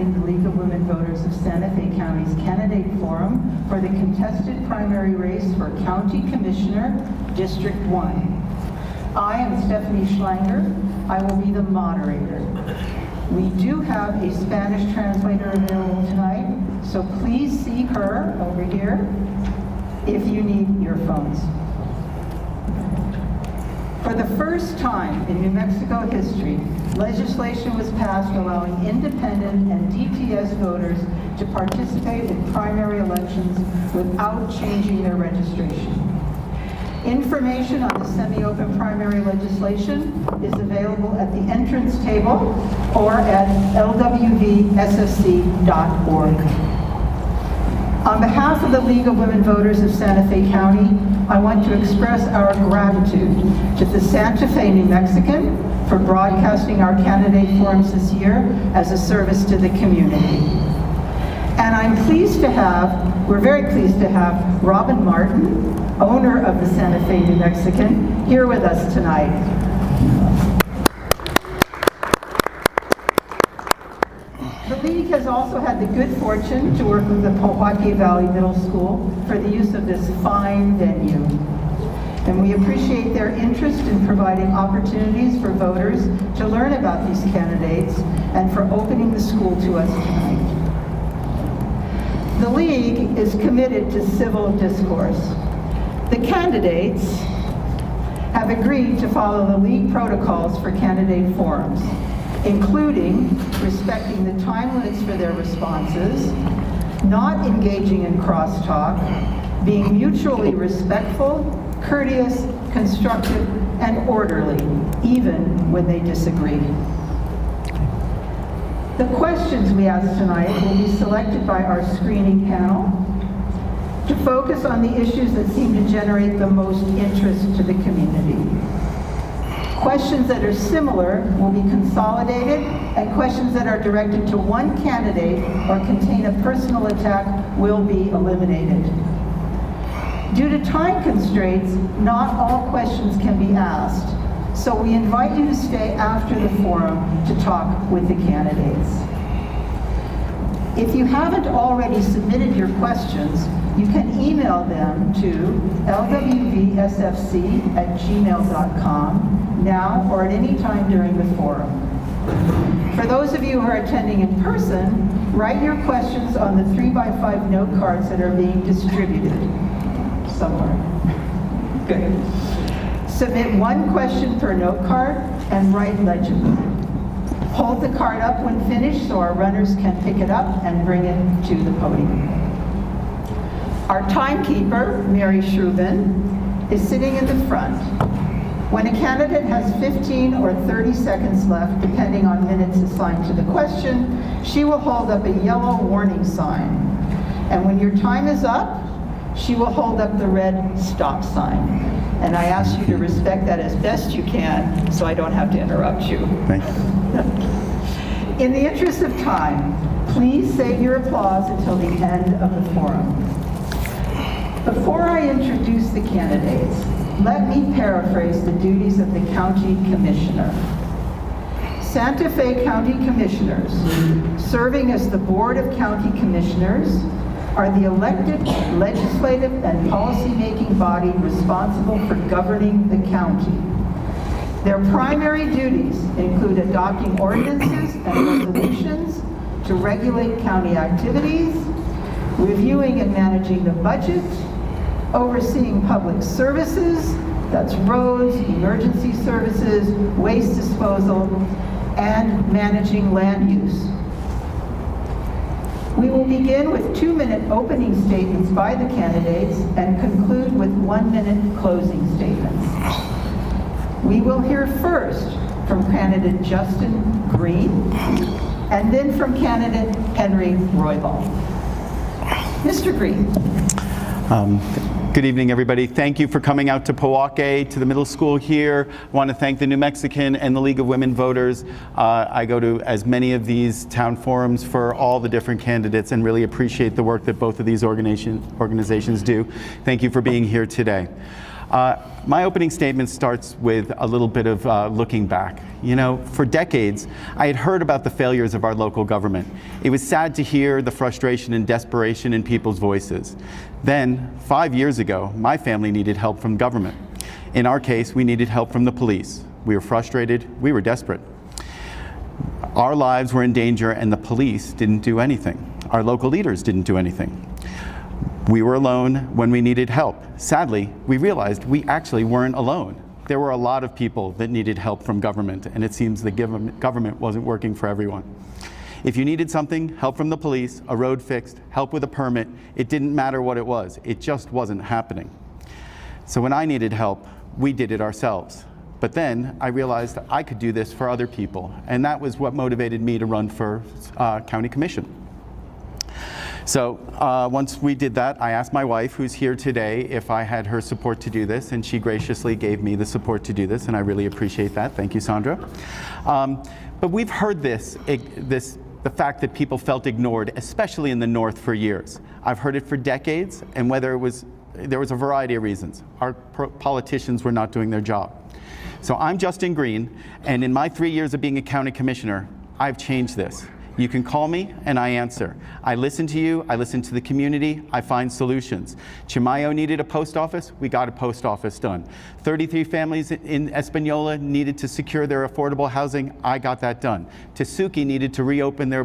attending the League of Women Voters of Santa Fe County's Candidate Forum for the contested primary race for County Commissioner, District 1. I am Stephanie Schlanger. I will be the moderator. We do have a Spanish translator available tonight, so please see her over here if you need earphones. For the first time in New Mexico history, legislation was passed allowing independent and DTS voters to participate in primary elections without changing their registration. Information on the semi-open primary legislation is available at the entrance table or at lwvssc.org. On behalf of the League of Women Voters of Santa Fe County, I want to express our gratitude to the Santa Fe New Mexican for broadcasting our candidate forums this year as a service to the community. And we're very pleased to have Robin Martin, owner of the Santa Fe New Mexican, here with us tonight. The League has also had the good fortune to work with the Pojoaque Valley Middle School for the use of this fine venue. And we appreciate their interest in providing opportunities for voters to learn about these candidates and for opening the school to us tonight. The League is committed to civil discourse. The candidates have agreed to follow the League protocols for candidate forums, including respecting the time limits for their responses, not engaging in crosstalk, being mutually respectful, courteous, constructive, and orderly, even when they disagree. The questions we ask tonight will be selected by our screening panel to focus on the issues that seem to generate the most interest to the community. Questions that are similar will be consolidated, and questions that are directed to one candidate or contain a personal attack will be eliminated. Due to time constraints, not all questions can be asked, so we invite you to stay after the forum to talk with the candidates. If you haven't already submitted your questions, you can email them to lwvsfc@gmail.com now or at any time during the forum. For those of you who are attending in person, write your questions on the 3x5 note cards that are being distributed somewhere. Good. Submit one question per note card and write legibly. Hold the card up when finished so our runners can pick it up and bring it to the podium. Our timekeeper, Mary Shrubin, is sitting in the front. When a candidate has 15 or 30 seconds left, depending on minutes assigned to the question, she will hold up a yellow warning sign. And when your time is up, she will hold up the red stop sign. And I ask you to respect that as best you can so I don't have to interrupt you. Thank you. In the interest of time, please save your applause until the end of the forum. Before I introduce the candidates, let me paraphrase the duties of the County Commissioner. Santa Fe County Commissioners, serving as the Board of County Commissioners, are the elected legislative and policy-making body responsible for governing the county. Their primary duties include adopting ordinances and resolutions to regulate county activities, reviewing and managing the budget, overseeing public services, that's roads, emergency services, waste disposal, and managing land use. We will begin with 2-minute opening statements by the candidates and conclude with 1-minute closing statements. We will hear first from candidate Justin Green and then from candidate Henry Roybal. Mr. Green. Good evening, everybody. Thank you for coming out to Pojoaque, to the middle school here. I want to thank the New Mexican and the League of Women Voters. I go to as many of these town forums for all the different candidates and really appreciate the work that both of these organizations do. Thank you for being here today. My opening statement starts with a little bit of looking back. You know, for decades, I had heard about the failures of our local government. It was sad to hear the frustration and desperation in people's voices. Then, 5 years ago, my family needed help from government. In our case, we needed help from the police. We were frustrated, we were desperate. Our lives were in danger and the police didn't do anything. Our local leaders didn't do anything. We were alone when we needed help. Sadly, we realized we actually weren't alone. There were a lot of people that needed help from government, and it seems the government wasn't working for everyone. If you needed something, help from the police, a road fixed, help with a permit, it didn't matter what it was. It just wasn't happening. So when I needed help, we did it ourselves. But then I realized I could do this for other people, and that was what motivated me to run for county commission. So once we did that, I asked my wife, who's here today, if I had her support to do this, and she graciously gave me the support to do this, and I really appreciate that. Thank you, Sandra. But we've heard the fact that people felt ignored, especially in the North, for years. I've heard it for decades, and there was a variety of reasons. Our politicians were not doing their job. So I'm Justin Green, and in my 3 years of being a county commissioner, I've changed this. You can call me and I answer. I listen to you, I listen to the community, I find solutions. Chimayo needed a post office, we got a post office done. 33 families in Espanola needed to secure their affordable housing, I got that done. Tesuque needed to reopen their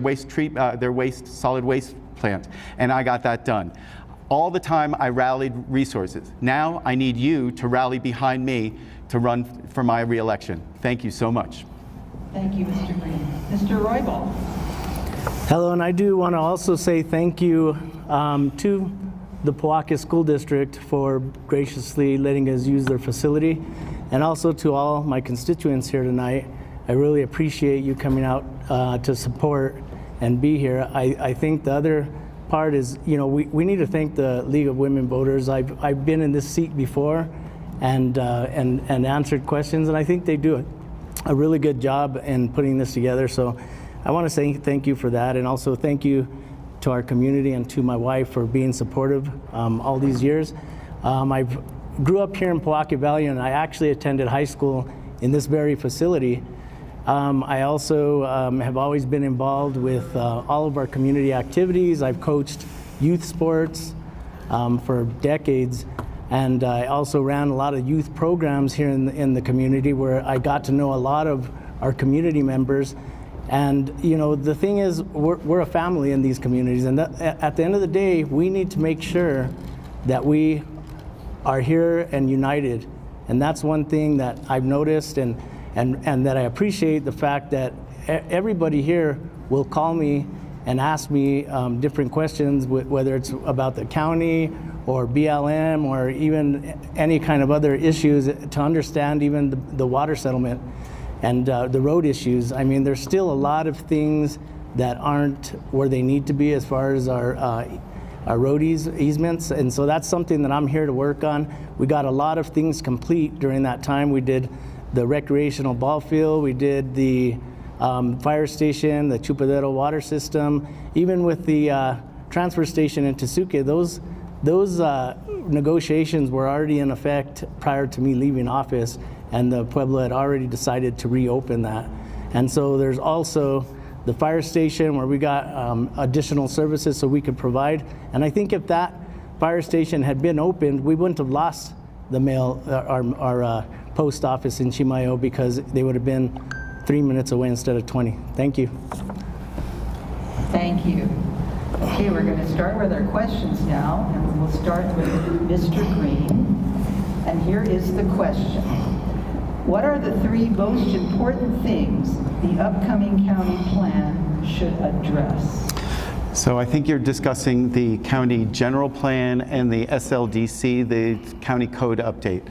solid waste plant, and I got that done. All the time I rallied resources. Now I need you to rally behind me to run for my re-election. Thank you so much. Thank you, Mr. Green. Mr. Roybal. Hello, and I do want to also say thank you to the Pojoaque School District for graciously letting us use their facility, and also to all my constituents here tonight. I really appreciate you coming out to support and be here. I think the other part is, you know, we need to thank the League of Women Voters. I've been in this seat before and answered questions, and I think they do a really good job in putting this together. So I want to say thank you for that, and also thank you to our community and to my wife for being supportive all these years. I grew up here in Pojoaque Valley, and I actually attended high school in this very facility. I also have always been involved with all of our community activities. I've coached youth sports for decades, and I also ran a lot of youth programs here in the community where I got to know a lot of our community members. And you know, the thing is, we're a family in these communities, and at the end of the day, we need to make sure that we are here and united. And that's one thing that I've noticed, and that I appreciate the fact that everybody here will call me and ask me different questions, whether it's about the county or BLM or even any kind of other issues, to understand even the water settlement and the road issues. I mean, there's still a lot of things that aren't where they need to be as far as our road easements, and so that's something that I'm here to work on. We got a lot of things complete during that time. We did the recreational ball field, we did the fire station, the Chupadero water system, even with the transfer station in Tesuque. Those negotiations were already in effect prior to me leaving office, and the Pueblo had already decided to reopen that. And so there's also the fire station where we got additional services so we could provide. And I think if that fire station had been opened, we wouldn't have lost the mail, our post office in Chimayo, because they would have been 3 minutes away instead of 20. Thank you. Thank you. Okay, we're going to start with our questions now, and we'll start with Mr. Green. And here is the question. What are the 3 most important things the upcoming county plan should address? So I think you're discussing the county general plan and the SLDC, the county code update.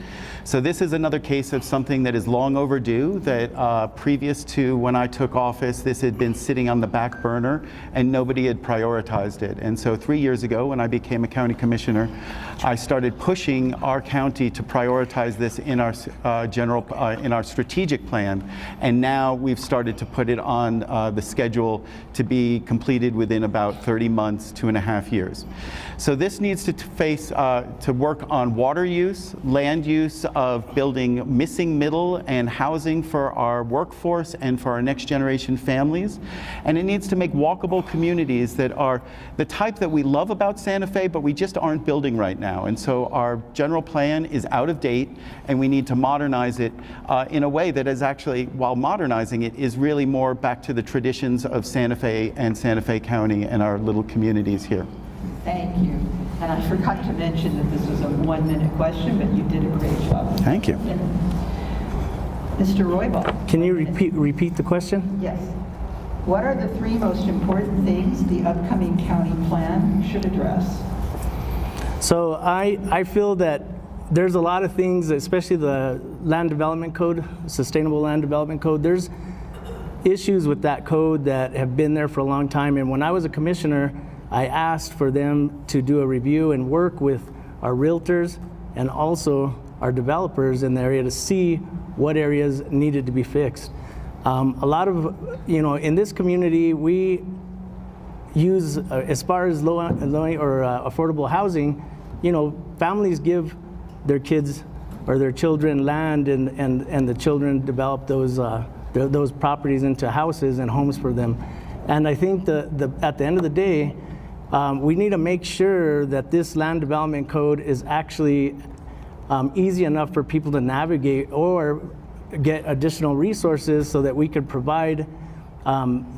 So this is another case of something that is long overdue, that previous to when I took office, this had been sitting on the back burner and nobody had prioritized it. And so 3 years ago, when I became a county commissioner, I started pushing our county to prioritize this in our in our strategic plan. And now we've started to put it on the schedule to be completed within about 30 months, 2.5 years. So this needs to work on water use, land use of building missing middle and housing for our workforce and for our next generation families. And it needs to make walkable communities that are the type that we love about Santa Fe, but we just aren't building right now. And so our general plan is out of date, and we need to modernize it in a way that is actually, while modernizing it, is really more back to the traditions of Santa Fe and Santa Fe County and our little communities here. Thank you. And I forgot to mention that this was a 1-minute question, but you did a great job. Thank you. Mr. Roybal. Can you repeat the question? Yes. What are the 3 most important things the upcoming county plan should address? So I feel that there's a lot of things, especially the land development code, sustainable land development code. There's issues with that code that have been there for a long time. And when I was a commissioner, I asked for them to do a review and work with our realtors and also our developers in the area to see what areas needed to be fixed. A lot of, in this community, we use, as far as low or affordable housing, families give their kids or their children land, and the children develop those properties into houses and homes for them. And I think at the end of the day, we need to make sure that this land development code is actually easy enough for people to navigate or get additional resources so that we could provide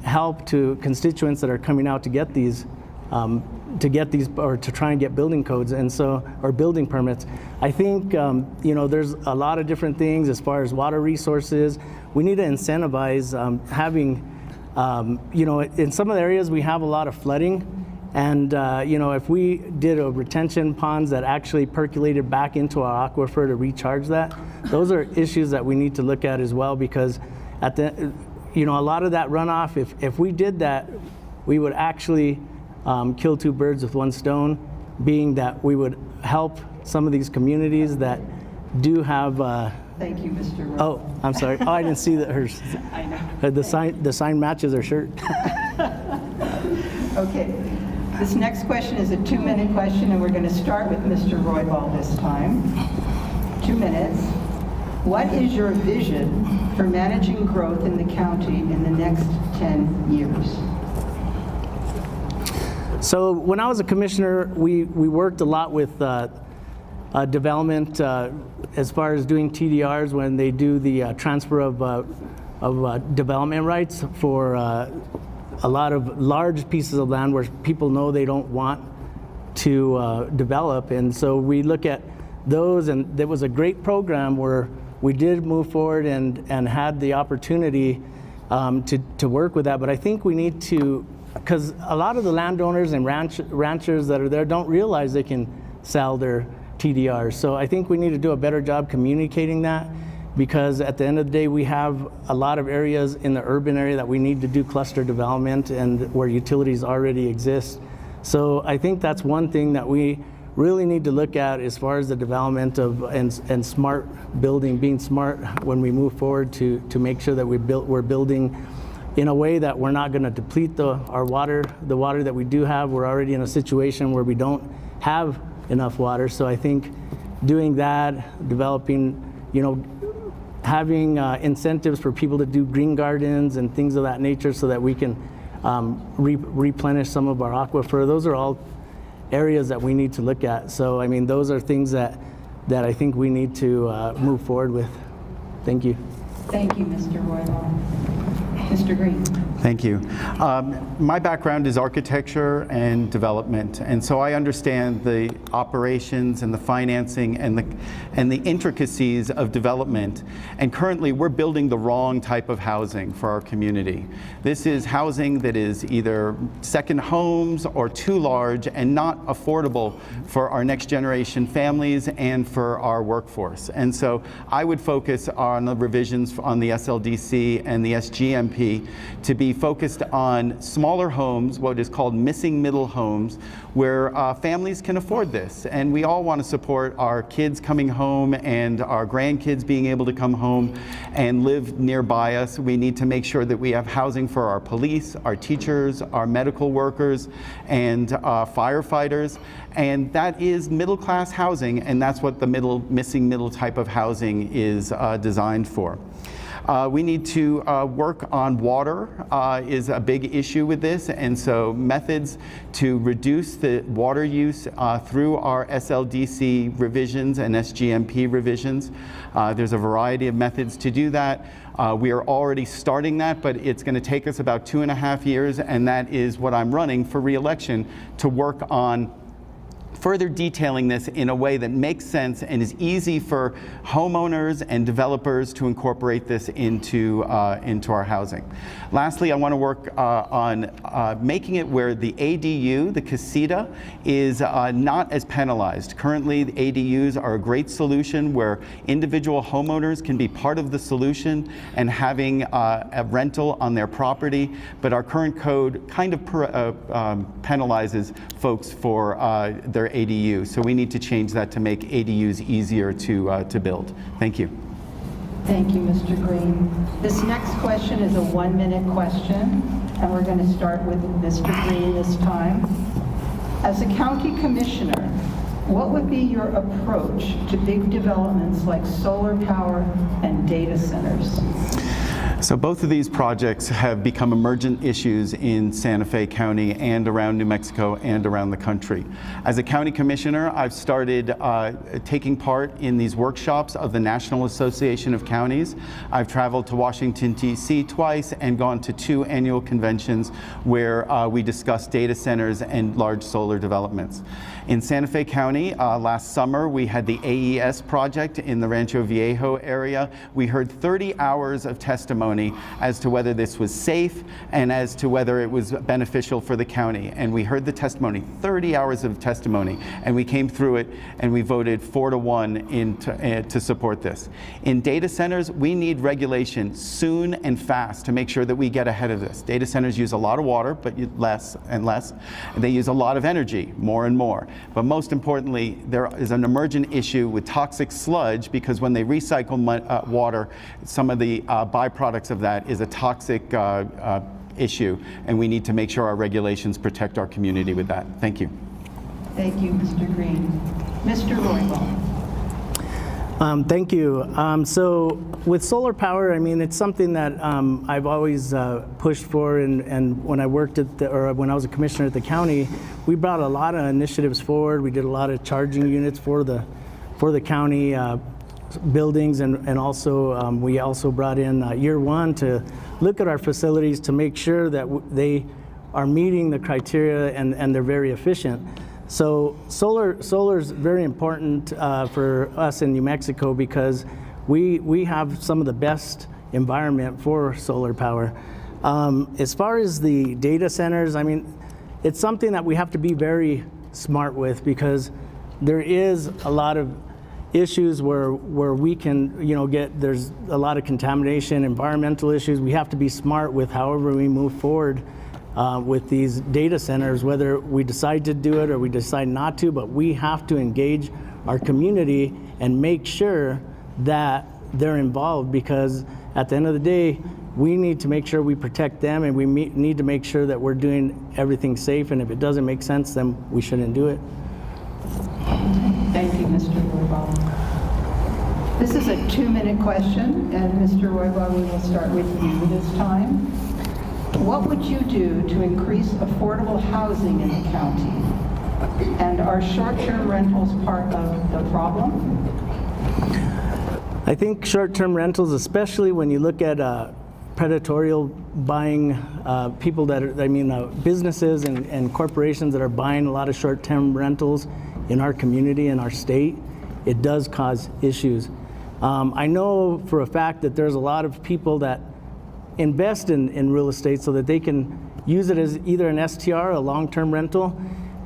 help to constituents that are coming out to get these or to try and get building codes or building permits. I think there's a lot of different things as far as water resources. We need to incentivize having in some of the areas we have a lot of flooding. And if we did a retention ponds that actually percolated back into our aquifer to recharge that, those are issues that we need to look at as well, because a lot of that runoff, if we did that, we would actually kill 2 birds with 1 stone, being that we would help some of these communities that do have. Thank you, Mr. Rowe. Oh, I'm sorry. Oh, I didn't see that hers. I know. The sign matches her shirt. Okay. This next question is a 2-minute question, and we're going to start with Mr. Roybal this time. 2 minutes. What is your vision for managing growth in the county in the next 10 years? So when I was a commissioner, we worked a lot with development as far as doing TDRs when they do the transfer of development rights for a lot of large pieces of land where people know they don't want to develop. And so we look at those, and there was a great program where we did move forward and had the opportunity to work with that. But I think we need to, because a lot of the landowners and ranchers that are there don't realize they can sell their TDRs. So I think we need to do a better job communicating that, because at the end of the day, we have a lot of areas in the urban area that we need to do cluster development and where utilities already exist. So I think that's one thing that we really need to look at as far as the development of and smart building, being smart when we move forward to make sure that we're building in a way that we're not going to deplete the water that we do have. We're already in a situation where we don't have enough water. So I think doing that, developing, having incentives for people to do green gardens and things of that nature so that we can replenish some of our aquifer. Those are all areas that we need to look at. So, I mean, those are things that I think we need to move forward with. Thank you. Thank you, Mr. Roybal. Mr. Green. Thank you. My background is architecture and development, and so I understand the operations and the financing and the intricacies of development. And currently, we're building the wrong type of housing for our community. This is housing that is either second homes or too large and not affordable for our next generation families and for our workforce. And so I would focus on the revisions on the SLDC and the SGMP to be focused on smaller homes, what is called missing middle homes, where families can afford this. And we all want to support our kids coming home and our grandkids being able to come home and live nearby us. We need to make sure that we have housing for our police, our teachers, our medical workers, and firefighters. And that is middle-class housing, and that's what the missing middle type of housing is designed for. We need to work on water is a big issue with this, and so methods to reduce the water use through our SLDC revisions and SGMP revisions. There's a variety of methods to do that. We are already starting that, but it's going to take us about 2.5 years, and that is what I'm running for re-election, to work on further detailing this in a way that makes sense and is easy for homeowners and developers to incorporate this into our housing. Lastly, I want to work on making it where the ADU, the casita, is not as penalized. Currently, the ADUs are a great solution where individual homeowners can be part of the solution and having a rental on their property, but our current code kind of penalizes folks for their ADU. So we need to change that to make ADUs easier to build. Thank you. Thank you, Mr. Green. This next question is a 1-minute question, and we're going to start with Mr. Green this time. As a county commissioner, what would be your approach to big developments like solar power and data centers? So both of these projects have become emergent issues in Santa Fe County and around New Mexico and around the country. As a county commissioner, I've started taking part in these workshops of the National Association of Counties. I've traveled to Washington, D.C. twice and gone to 2 annual conventions where we discuss data centers and large solar developments. In Santa Fe County, last summer, we had the AES project in the Rancho Viejo area. We heard 30 hours of testimony as to whether this was safe and as to whether it was beneficial for the county. And we heard the testimony, 30 hours of testimony, and we came through it and we voted 4-1 to support this. In data centers, we need regulation soon and fast to make sure that we get ahead of this. Data centers use a lot of water, but less and less. And they use a lot of energy, more and more. But most importantly, there is an emergent issue with toxic sludge, because when they recycle water, some of the byproducts of that is a toxic issue, and we need to make sure our regulations protect our community with that. Thank you. Thank you, Mr. Green. Mr. Roybal. Thank you. So with solar power, I mean, it's something that I've always pushed for, and when I worked at when I was a commissioner at the county, we brought a lot of initiatives forward. We did a lot of charging units for the county buildings, and also we also brought in Year One to look at our facilities to make sure that they are meeting the criteria and they're very efficient. So solar is very important for us in New Mexico, because we have some of the best environment for solar power. As far as the data centers, I mean, it's something that we have to be very smart with, because there is a lot of issues where we can, there's a lot of contamination, environmental issues. We have to be smart with however we move forward with these data centers, whether we decide to do it or we decide not to, but we have to engage our community and make sure that they're involved, because at the end of the day, we need to make sure we protect them, and we need to make sure that we're doing everything safe, and if it doesn't make sense, then we shouldn't do it. Thank you, Mr. Roybal. This is a 2-minute question, and Mr. Roybal, we will start with you this time. What would you do to increase affordable housing in the county? And are short-term rentals part of the problem? I think short-term rentals, especially when you look at predatory buying, people that are, businesses and corporations that are buying a lot of short-term rentals in our community and our state, it does cause issues. I know for a fact that there's a lot of people that invest in real estate so that they can use it as either an STR, a long-term rental,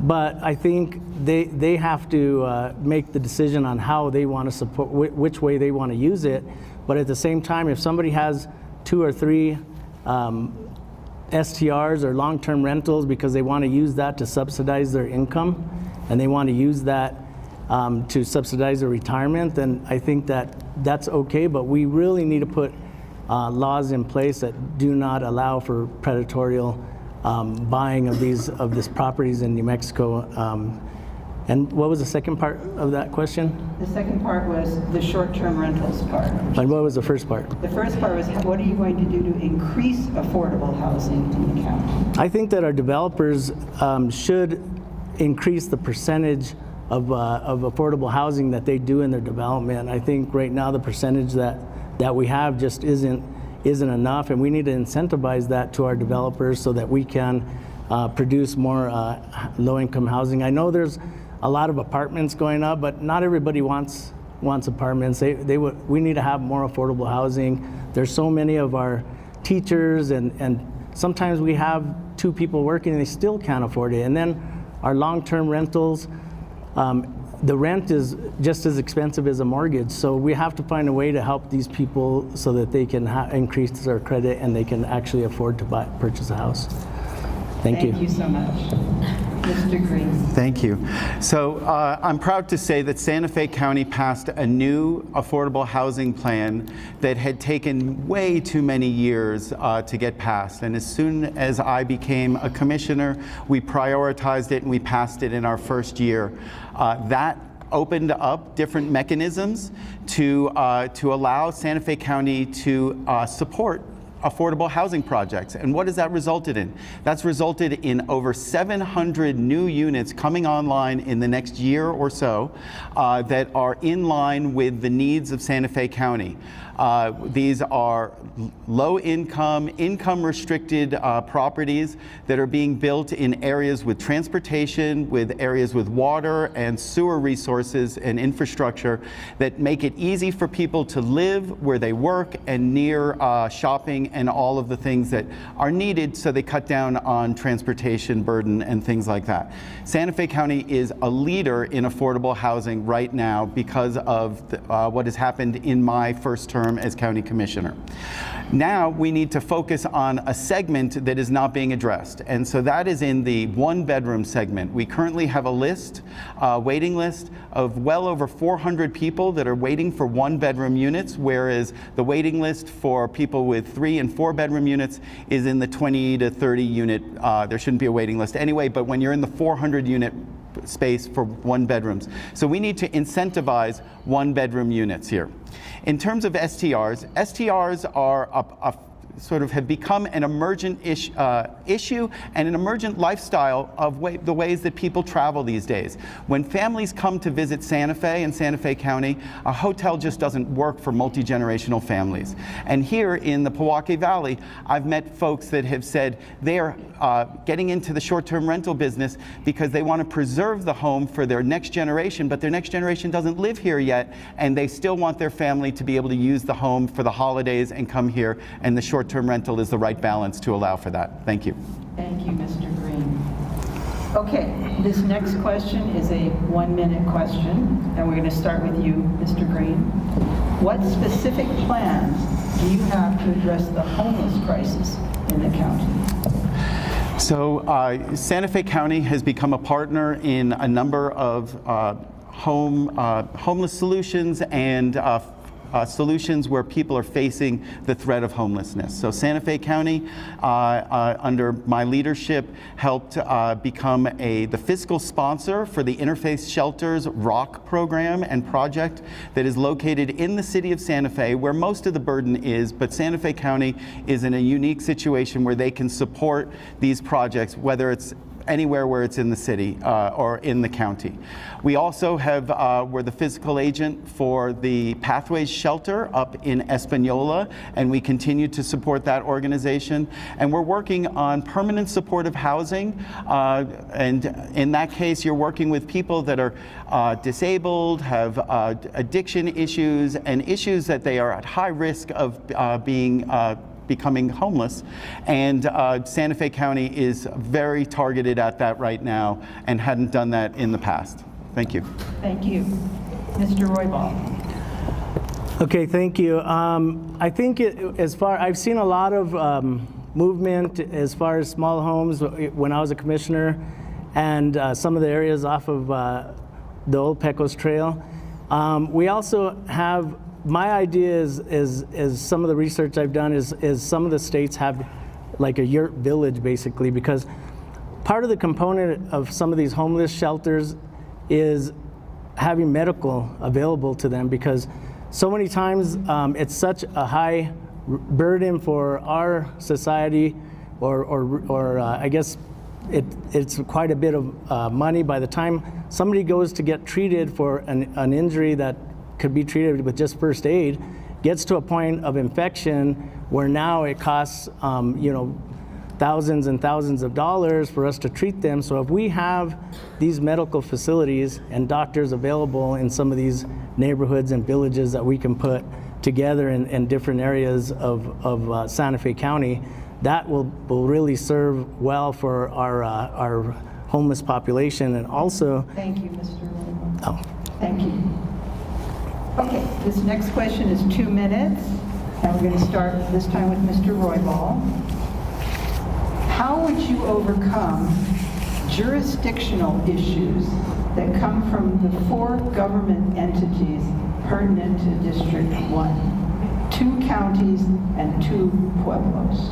but I think they have to make the decision on how they want to support, which way they want to use it. But at the same time, if somebody has 2 or 3 STRs or long-term rentals because they want to use that to subsidize their income and they want to use that to subsidize their retirement, then I think that's okay, but we really need to put laws in place that do not allow for predatory buying of these properties in New Mexico. And what was the second part of that question? The second part was the short-term rentals part. And what was the first part? The first part was, what are you going to do to increase affordable housing in the county? I think that our developers should increase the percentage of affordable housing that they do in their development. I think right now the percentage that we have just isn't enough, and we need to incentivize that to our developers so that we can produce more low-income housing. I know there's a lot of apartments going up, but not everybody wants apartments. We need to have more affordable housing. There's so many of our teachers, and sometimes we have 2 people working and they still can't afford it. And then our long-term rentals, the rent is just as expensive as a mortgage. So we have to find a way to help these people so that they can increase their credit and they can actually afford to purchase a house. Thank you. Thank you so much. Mr. Green. Thank you. So I'm proud to say that Santa Fe County passed a new affordable housing plan that had taken way too many years to get passed. And as soon as I became a commissioner, we prioritized it and we passed it in our first year. That opened up different mechanisms to allow Santa Fe County to support affordable housing projects. And what has that resulted in? That's resulted in over 700 new units coming online in the next year or so that are in line with the needs of Santa Fe County. These are low-income, income-restricted properties that are being built in areas with transportation, with areas with water and sewer resources and infrastructure that make it easy for people to live where they work and near shopping and all of the things that are needed, so they cut down on transportation burden and things like that. Santa Fe County is a leader in affordable housing right now because of what has happened in my first term as county commissioner. Now we need to focus on a segment that is not being addressed, and so that is in the 1-bedroom segment. We currently have a waiting list of well over 400 people that are waiting for 1-bedroom units, whereas the waiting list for people with 3- and 4-bedroom units is in the 20 to 30 unit. There shouldn't be a waiting list anyway, but when you're in the 400 unit space for 1-bedrooms. So we need to incentivize 1-bedroom units here. In terms of STRs, STRs are sort of have become an emergent issue and an emergent lifestyle of the ways that people travel these days. When families come to visit Santa Fe and Santa Fe County, a hotel just doesn't work for multi-generational families. And here in the Pojoaque Valley, I've met folks that have said they're getting into the short-term rental business because they want to preserve the home for their next generation, but their next generation doesn't live here yet, and they still want their family to be able to use the home for the holidays and come here, and the short-term rental is the right balance to allow for that. Thank you. Thank you, Mr. Green. Okay, this next question is a 1-minute question, and we're going to start with you, Mr. Green. What specific plans do you have to address the homeless crisis in the county? So Santa Fe County has become a partner in a number of homeless solutions and solutions where people are facing the threat of homelessness. So Santa Fe County, under my leadership, helped become the fiscal sponsor for the Interfaith Shelters ROCK program and project that is located in the city of Santa Fe, where most of the burden is, but Santa Fe County is in a unique situation where they can support these projects, whether it's anywhere where it's in the city or in the county. We also have, we're the physical agent for the Pathways Shelter up in Espanola, and we continue to support that organization. And we're working on permanent supportive housing, and in that case, you're working with people that are disabled, have addiction issues, and issues that they are at high risk of becoming homeless. And Santa Fe County is very targeted at that right now and hadn't done that in the past. Thank you. Thank you. Mr. Roybal. Okay, thank you. I think I've seen a lot of movement as far as small homes when I was a commissioner, and some of the areas off of the old Pecos Trail. We also have, my idea is some of the research I've done is some of the states have like a yurt village basically, because part of the component of some of these homeless shelters is having medical available to them, because so many times it's such a high burden for our society, or I guess it's quite a bit of money by the time somebody goes to get treated for an injury that could be treated with just first aid, gets to a point of infection where now it costs thousands and thousands of dollars for us to treat them. So if we have these medical facilities and doctors available in some of these neighborhoods and villages that we can put together in different areas of Santa Fe County, that will really serve well for our homeless population. And also, Thank you, Mr. Roybal. oh, Thank you. Okay, this next question is 2 minutes, and we're going to start this time with Mr. Roybal. How would you overcome jurisdictional issues that come from the 4 government entities pertinent to District 1, 2 counties and 2 pueblos?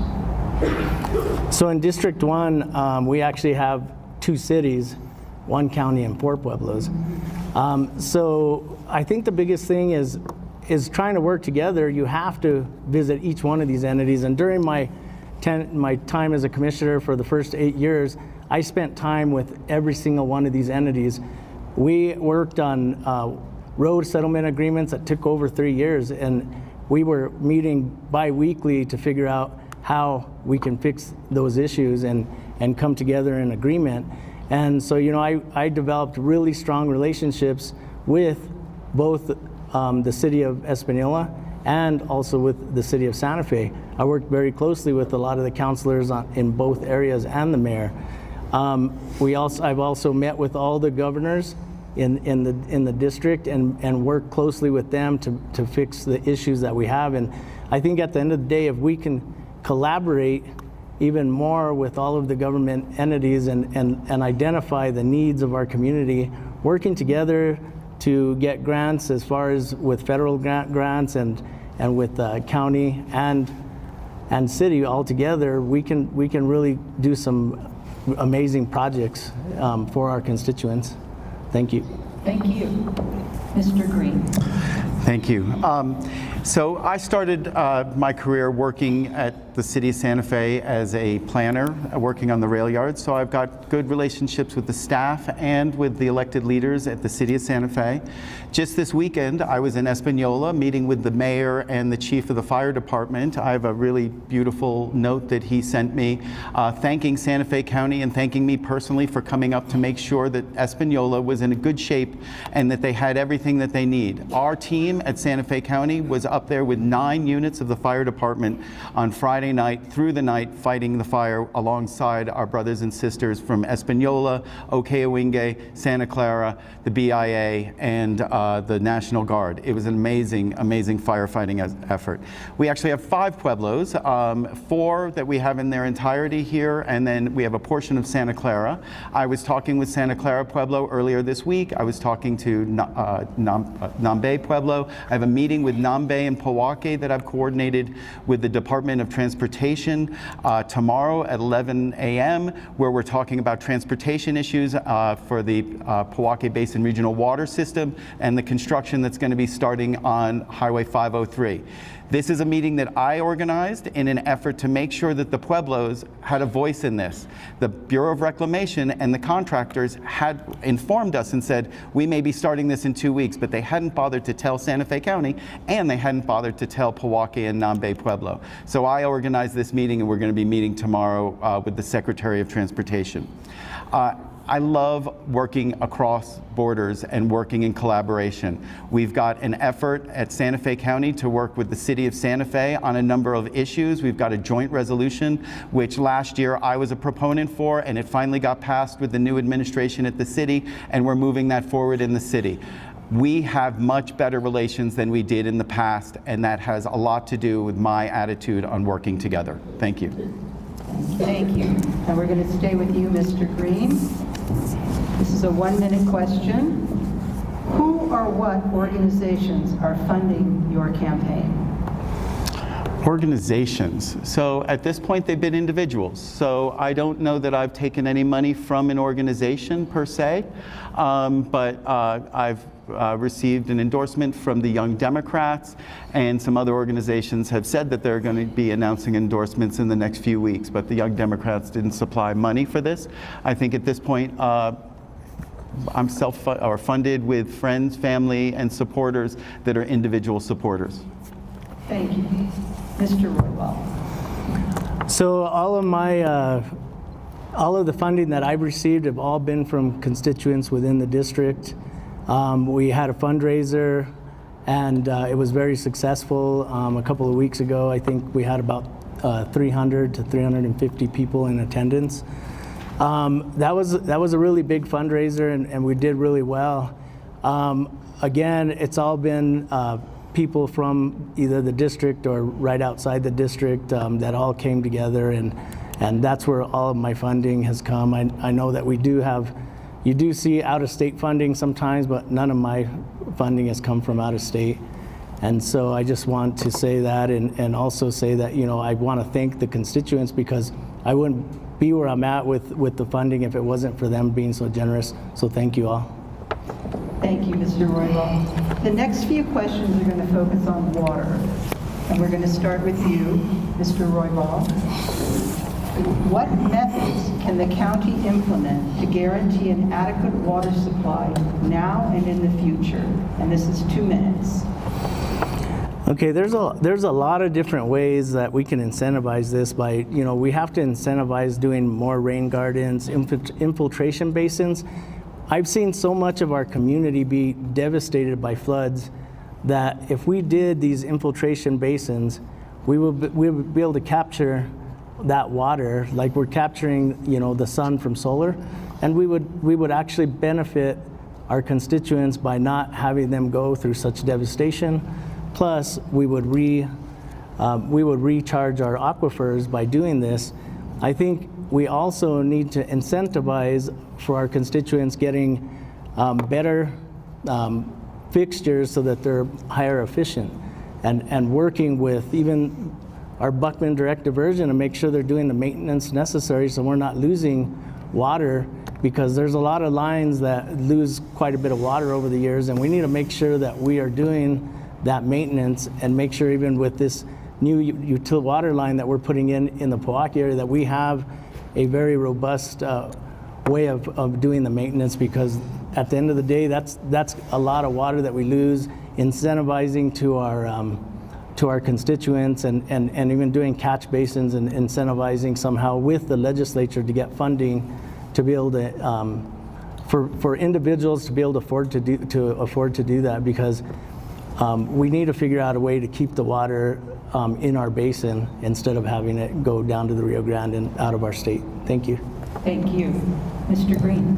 so in District 1, we actually have 2 cities, 1 county and 4 pueblos. So I think the biggest thing is trying to work together. You have to visit each one of these entities. And during my time as a commissioner for the first 8 years, I spent time with every single one of these entities. We worked on road settlement agreements that took over 3 years, and we were meeting bi-weekly to figure out how we can fix those issues and come together in agreement. And so, I developed really strong relationships with both the city of Espanola and also with the city of Santa Fe. I worked very closely with a lot of the councilors in both areas and the mayor. I've also met with all the governors in the district and worked closely with them to fix the issues that we have. And I think at the end of the day, if we can collaborate even more with all of the government entities and identify the needs of our community, working together to get grants as far as with federal grants and with county and city all together, we can really do some amazing projects for our constituents. Thank you. Thank you. Mr. Green. Thank you. So I started my career working at the city of Santa Fe as a planner, working on the rail yard. So I've got good relationships with the staff and with the elected leaders at the city of Santa Fe. Just this weekend, I was in Espanola meeting with the mayor and the chief of the fire department. I have a really beautiful note that he sent me thanking Santa Fe County and thanking me personally for coming up to make sure that Espanola was in a good shape and that they had everything that they need. Our team at Santa Fe County was up there with 9 units of the fire department on Friday night through the night fighting the fire alongside our brothers and sisters from Espanola, Okeowinge, Santa Clara, the BIA, and the National Guard. It was an amazing, amazing firefighting effort. We actually have 5 pueblos, 4 that we have in their entirety here, and then we have a portion of Santa Clara. I was talking with Santa Clara Pueblo earlier this week. I was talking to Nambe Pueblo. I have a meeting with Nambe Day in Pojoaque that I've coordinated with the Department of Transportation tomorrow at 11 a.m., where we're talking about transportation issues for the Pojoaque Basin Regional Water System and the construction that's going to be starting on Highway 503. This is a meeting that I organized in an effort to make sure that the Pueblos had a voice in this. The Bureau of Reclamation and the contractors had informed us and said, we may be starting this in 2 weeks, but they hadn't bothered to tell Santa Fe County, and they hadn't bothered to tell Pojoaque and Nambe Pueblo. So I organized this meeting, and we're going to be meeting tomorrow with the Secretary of Transportation. I love working across borders and working in collaboration. We've got an effort at Santa Fe County to work with the City of Santa Fe on a number of issues. We've got a joint resolution, which last year I was a proponent for, and it finally got passed with the new administration at the city, and we're moving that forward in the city. We have much better relations than we did in the past, and that has a lot to do with my attitude on working together. Thank you. Thank you. And we're going to stay with you, Mr. Green. This is a 1-minute question. Who or what organizations are funding your campaign? Organizations. So at this point, they've been individuals. So I don't know that I've taken any money from an organization per se, but I've received an endorsement from the Young Democrats, and some other organizations have said that they're going to be announcing endorsements in the next few weeks, but the Young Democrats didn't supply money for this. I think at this point, I'm funded with friends, family, and supporters that are individual supporters. Thank you. Mr. Roybal. So all of the funding that I've received have all been from constituents within the district. We had a fundraiser, and it was very successful. A couple of weeks ago, I think we had about 300 to 350 people in attendance. That was a really big fundraiser, and we did really well. Again, it's all been people from either the district or right outside the district that all came together, and that's where all of my funding has come. I know that you do see out-of-state funding sometimes, but none of my funding has come from out of state. And so I just want to say that, and also say that, I want to thank the constituents, because I wouldn't be where I'm at with the funding if it wasn't for them being so generous. So thank you all. Thank you, Mr. Roybal. The next few questions are going to focus on water. And we're going to start with you, Mr. Roybal. What methods can the county implement to guarantee an adequate water supply now and in the future? And this is 2 minutes. Okay, there's a lot of different ways that we can incentivize this by, we have to incentivize doing more rain gardens, infiltration basins. I've seen so much of our community be devastated by floods that if we did these infiltration basins, we would be able to capture that water like we're capturing, the sun from solar, and we would actually benefit our constituents by not having them go through such devastation. Plus, we would recharge our aquifers by doing this. I think we also need to incentivize for our constituents getting better fixtures so that they're higher efficient, and working with even our Buckman direct diversion to make sure they're doing the maintenance necessary so we're not losing water, because there's a lot of lines that lose quite a bit of water over the years, and we need to make sure that we are doing that maintenance, and make sure even with this new water line that we're putting in the Pojoaque area that we have a very robust way of doing the maintenance, because at the end of the day, that's a lot of water that we lose. Incentivizing to our constituents, and even doing catch basins, and incentivizing somehow with the legislature to get funding to be able to for individuals to be able to afford to do that, because we need to figure out a way to keep the water in our basin instead of having it go down to the Rio Grande and out of our state. Thank you. Thank you. Mr. Green.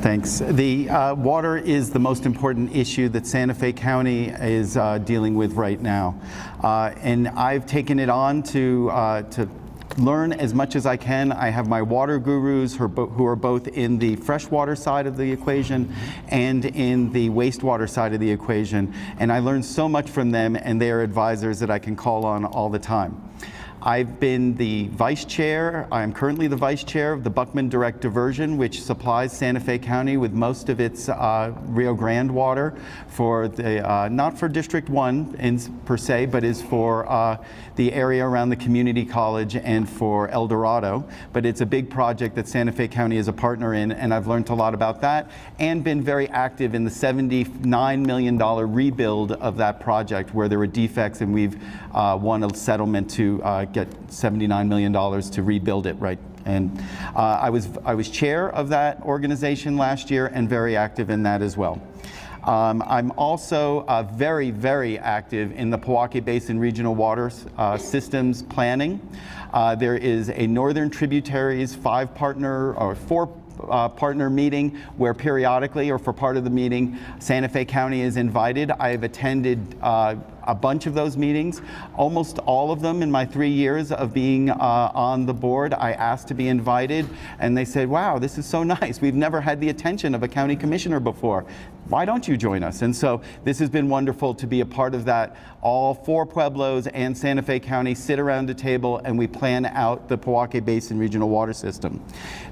Thanks. The water is the most important issue that Santa Fe County is dealing with right now. And I've taken it on to learn as much as I can. I have my water gurus who are both in the freshwater side of the equation and in the wastewater side of the equation. And I learn so much from them, and they are advisors that I can call on all the time. I've been the vice chair. I'm currently the vice chair of the Buckman Direct Diversion, which supplies Santa Fe County with most of its Rio Grande water for the, not for District 1 per se, but is for the area around the community college and for El Dorado. But it's a big project that Santa Fe County is a partner in, and I've learned a lot about that and been very active in the $79 million rebuild of that project where there were defects, and we've won a settlement to get $79 million to rebuild it, right? And I was chair of that organization last year and very active in that as well. I'm also very, very active in the Pojoaque Basin Regional Water Systems planning. There is a Northern Tributaries four partner meeting where periodically or for part of the meeting Santa Fe County is invited. I have attended a bunch of those meetings, almost all of them in my 3 years of being on the board. I asked to be invited and they said, wow, this is so nice. We've never had the attention of a county commissioner before. Why don't you join us? And so this has been wonderful to be a part of that. All 4 pueblos and Santa Fe County sit around a table and we plan out the Pojoaque Basin Regional Water System.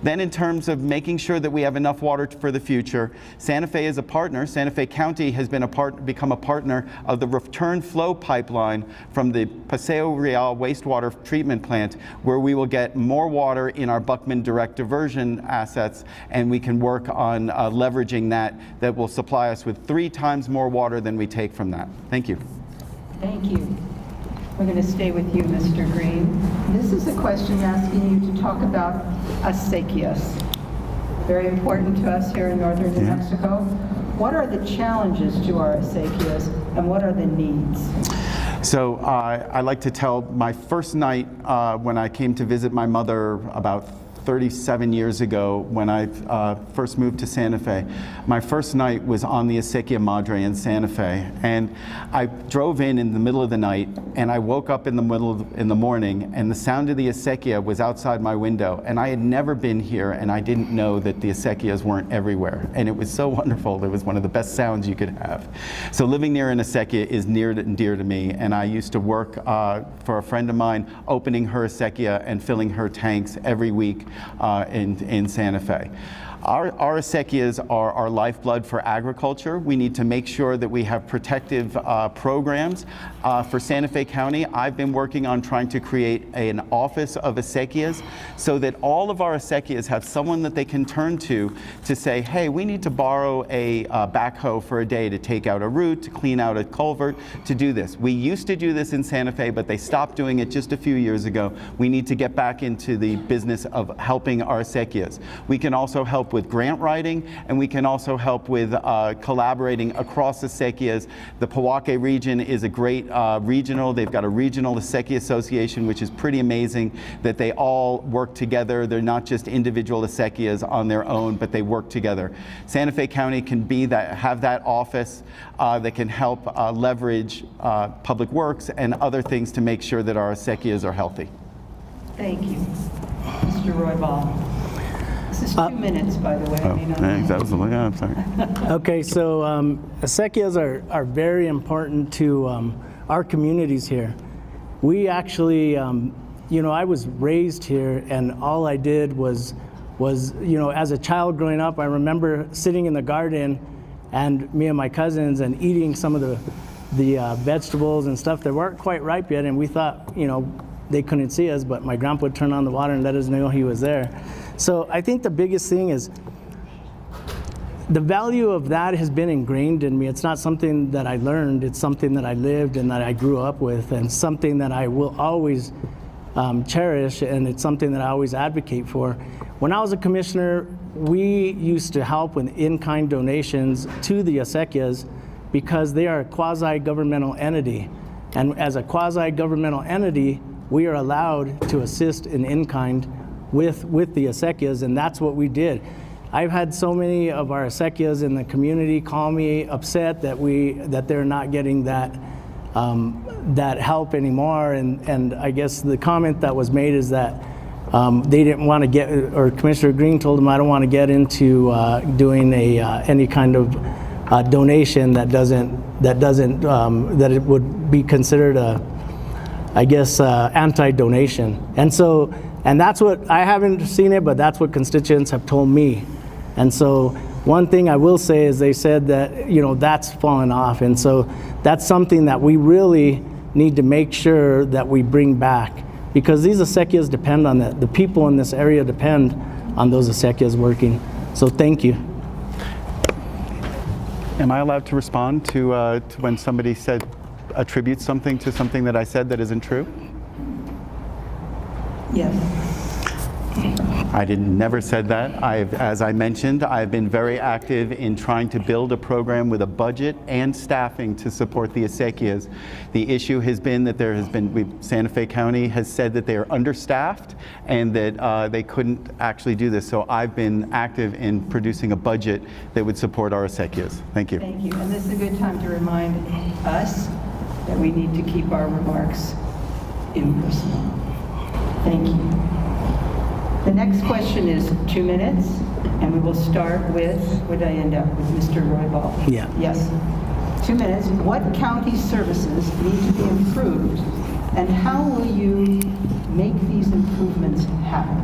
Then in terms of making sure that we have enough water for the future, Santa Fe is a partner. Santa Fe County has been become a partner of the return flow pipeline from the Paseo Real wastewater treatment plant, where we will get more water in our Buckman Direct Diversion assets, and we can work on leveraging that will supply us with 3 times more water than we take from that. Thank you. Thank you. We're going to stay with you, Mr. Green. This is a question asking you to talk about acequias. Very important to us here in northern New Mexico. What are the challenges to our acequias and what are the needs? So I like to tell my first night when I came to visit my mother about 37 years ago when I first moved to Santa Fe. My first night was on the Acequia Madre in Santa Fe, and I drove in the middle of the night, and I woke up in the morning, and the sound of the acequia was outside my window, and I had never been here, and I didn't know that the acequias weren't everywhere, and it was so wonderful. It was one of the best sounds you could have. So living near an acequia is near and dear to me, and I used to work for a friend of mine, opening her acequia and filling her tanks every week in Santa Fe. Our acequias are our lifeblood for agriculture. We need to make sure that we have protective programs. For Santa Fe County, I've been working on trying to create an office of acequias so that all of our acequias have someone that they can turn to say, hey, we need to borrow a backhoe for a day to take out a root, to clean out a culvert, to do this. We used to do this in Santa Fe, but they stopped doing it just a few years ago. We need to get back into the business of helping our acequias. We can also help with grant writing, and we can also help with collaborating across acequias. The Pojoaque region is a great regional. They've got a regional acequia association, which is pretty amazing that they all work together. They're not just individual acequias on their own, but they work together. Santa Fe County can have that office that can help leverage public works and other things to make sure that our acequias are healthy. Thank you. Mr. Roybal. This is 2 minutes, by the way. Thanks. That was I'm sorry. Okay, so acequias are very important to our communities here. We actually, you know, I was raised here, and all I did was, you know, as a child growing up, I remember sitting in the garden, and me and my cousins, and eating some of the vegetables and stuff that weren't quite ripe yet, and we thought, you know, they couldn't see us, but my grandpa would turn on the water and let us know he was there. So I think the biggest thing is the value of that has been ingrained in me. It's not something that I learned, it's something that I lived and that I grew up with, and something that I will always cherish, and it's something that I always advocate for. When I was a commissioner, we used to help with in-kind donations to the acequias because they are a quasi-governmental entity. And as a quasi-governmental entity, we are allowed to assist in-kind with the acequias, and that's what we did. I've had so many of our acequias in the community call me upset that they're not getting that that help anymore. And I guess the comment that was made is that they didn't want to get, or Commissioner Green told them, I don't want to get into doing any kind of donation that it would be considered anti-donation. And that's what, I haven't seen it, but that's what constituents have told me. And so one thing I will say is they said that, that's fallen off. And so that's something that we really need to make sure that we bring back, because these acequias depend on that. The people in this area depend on those acequias working. So thank you. Am I allowed to respond to when somebody attributes something to something that I said that isn't true? Yes. I never said that. As I mentioned, I've been very active in trying to build a program with a budget and staffing to support the acequias. The issue has been that Santa Fe County has said that they are understaffed and that they couldn't actually do this. So I've been active in producing a budget that would support our acequias. Thank you. Thank you. And this is a good time to remind us that we need to keep our remarks impersonal. Thank you. The next question is 2 minutes, and we will start with, where did I end up? With Mr. Roybal. Yeah. Yes. 2 minutes. What county services need to be improved, and how will you make these improvements happen?